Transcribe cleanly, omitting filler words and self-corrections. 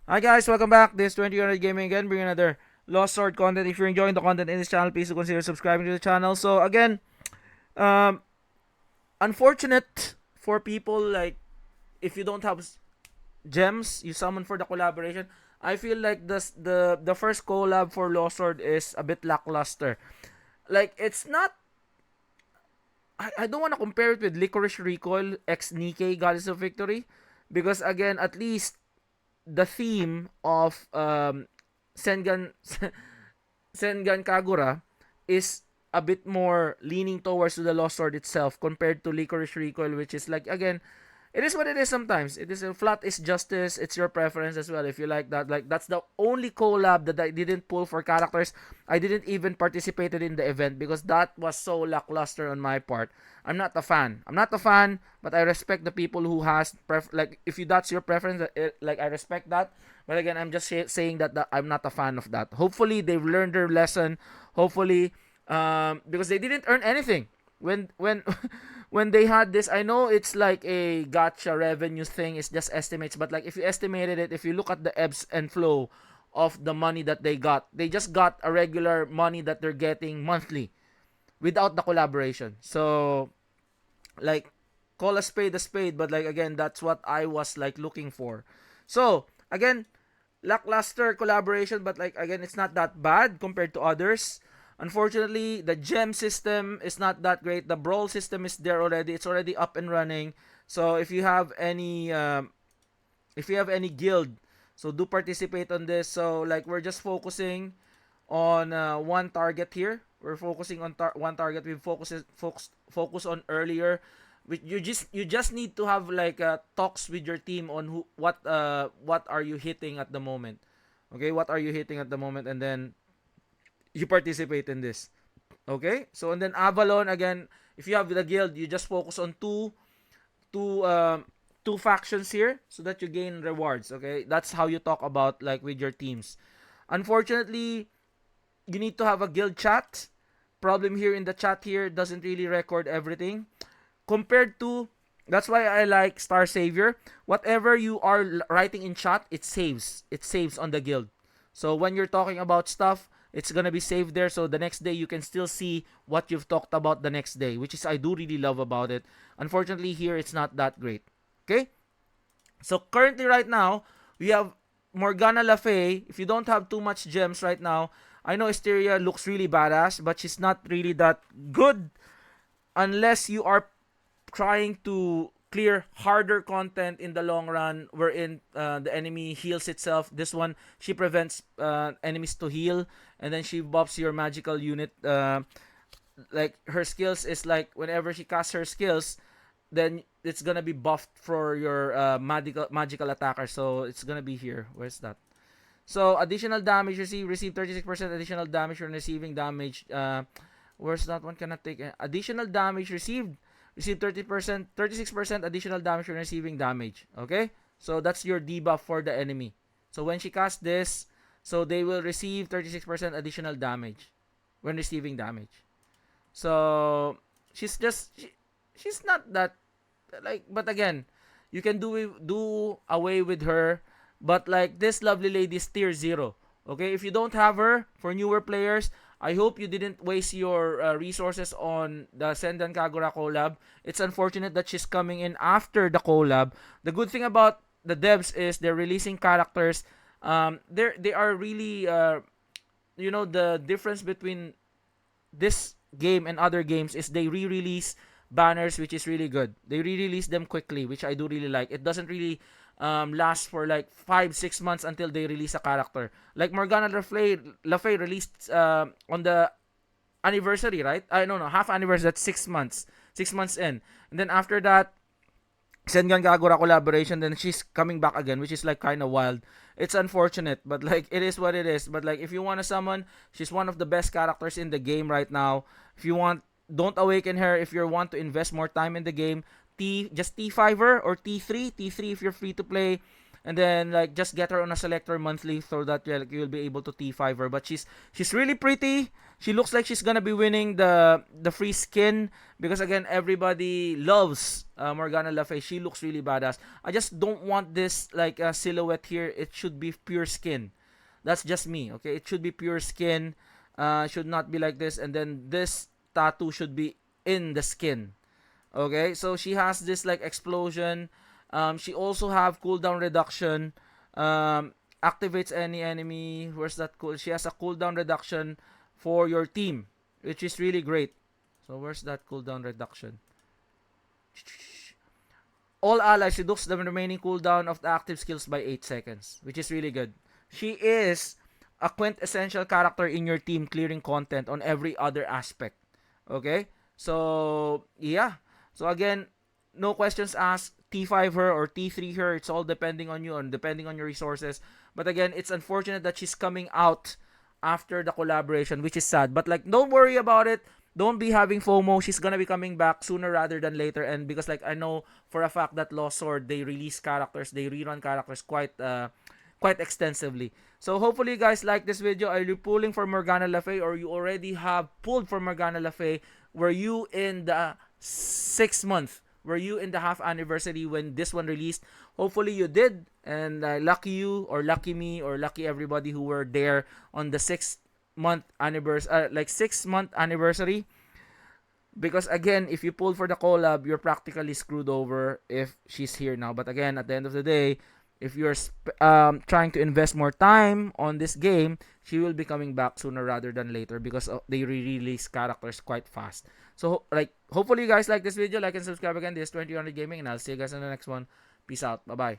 Hi guys, welcome back. This is 2000 Gaming again, bringing another Lost Sword content. If you're enjoying the content in this channel, please do consider subscribing to the channel. So again, um, unfortunate for people like if you don't have gems you summon for the collaboration. I feel like the first collab for Lost Sword is a bit lackluster. Like it's not. I don't want to compare it with Licorice Recoil X Nikkei Goddess of Victory because again, at least the theme of Sengan Sengan Kagura is a bit more leaning towards to the Lost Sword itself compared to Licorice Recoil, which is like again, it is what it is sometimes. It is a flat is justice. It's your preference as well. If you like that, like that's the only collab that I didn't pull for characters. I didn't even participated in the event because that was so lackluster on my part. I'm not a fan. I'm not a fan, but I respect the people who has like if you that's your preference. Like I respect that. But again, I'm just saying that I'm not a fan of that. Hopefully they've learned their lesson. Hopefully, because they didn't earn anything when when they had this. I know it's like a gotcha revenue thing. It's just estimates, but like if you estimated it, if you look at the ebbs and flow of the money that they just got a regular money that they're getting monthly without the collaboration. So like call a spade, but like again, that's what I was like looking for. So again, lackluster collaboration, but like again, it's not that bad compared to others. Unfortunately, the gem system is not that great. The brawl system is there already. It's already up and running. So if you have any guild, so do participate on this. So like we're just focusing on one target here. We're focusing on one target. We focus on earlier. You just need to have like talks with your team on what are you hitting at the moment. Okay, what are you hitting at the moment, and then you participate in this. Okay, so and then Avalon again. If you have the guild, you just focus on two two factions here so that you gain rewards. Okay, that's how you talk about like with your teams. Unfortunately, you need to have a guild chat. Problem here in the chat here doesn't really record everything compared to. That's why I like Star Savior. Whatever you are writing in chat, it saves. It saves on the guild. So when you're talking about stuff, it's gonna be saved there. So the next day you can still see what you've talked about the next day, which is I do really love about it. Unfortunately, here it's not that great. Okay. So currently, right now, we have Morgana le Fay. If you don't have too much gems right now, I know Estheria looks really badass, but she's not really that good unless you are trying to clear harder content in the long run wherein the enemy heals itself. This one, she prevents enemies to heal, and then she buffs your magical unit. Like her skills is like whenever she casts her skills, then it's gonna be buffed for your magical attacker. So it's gonna be here. Where's that? So additional damage receive 36% additional damage when receiving damage. Where's that one? Cannot take additional damage received. Receive 30%, 36% additional damage when receiving damage. Okay, so that's your debuff for the enemy. So when she casts this, so they will receive 36% additional damage when receiving damage. So she's not that like, but again, you can do away with her. But like this lovely lady is tier 0. Okay, if you don't have her, for newer players, I hope you didn't waste your resources on the Sendan Kagura collab. It's unfortunate that she's coming in after the collab. The good thing about the devs is they're releasing characters. They are really the difference between this game and other games is they re-release banners, which is really good. They re-release them quickly, which I do really like. It doesn't really last for like 5-6 months until they release a character. Like Morgana le Fay released on the anniversary, right? I don't know, half anniversary. That's 6 months. 6 months in, and then after that, Sengan Kagura collaboration, then she's coming back again, which is like kind of wild. It's unfortunate, but like it is what it is. But like if you want to summon, she's one of the best characters in the game right now. If you want, don't awaken her. If you want to invest more time in the game, just T5 her or T3 if you're free to play. and then like just get her on a selector monthly so that like, you'll be able to T5 her. But she's really pretty. She looks like she's gonna be winning the free skin because again everybody loves Morgana le Fay. She looks really badass. I just don't want this like silhouette here. It should be pure skin. That's just me, okay? It should be pure skin. Should not be like this. And then this tattoo should be in the skin. Okay, so she has this like explosion. She also have cooldown reduction. Activates any enemy. Where's that cool? She has a cooldown reduction for your team, which is really great. So where's that cooldown reduction? All allies reduce the remaining cooldown of the active skills by 8 seconds, which is really good. She is a quintessential character in your team, clearing content on every other aspect. Okay? So, yeah. So again, no questions asked. T5 her or T3 her. It's all depending on you and depending on your resources. But again, it's unfortunate that she's coming out after the collaboration, which is sad. But like, don't worry about it. Don't be having FOMO. She's gonna be coming back sooner rather than later. And because like I know for a fact that Lost Sword, they release characters, they rerun characters quite extensively. So hopefully you guys like this video. Are you pulling for Morgana le Fay or you already have pulled for Morgana le Fay? Were you in the 6th month? Were you in the half anniversary when this one released? Hopefully you did, and lucky you or lucky me or lucky everybody who were there on the 6th month anniversary, 6th month anniversary. Because again, if you pull for the collab, you're practically screwed over if she's here now. But again, at the end of the day, if you're trying to invest more time on this game, she will be coming back sooner rather than later because they re-release characters quite fast. So like, hopefully you guys like this video. Like and subscribe again. This is 2000 Gaming, and I'll see you guys in the next one. Peace out. Bye bye.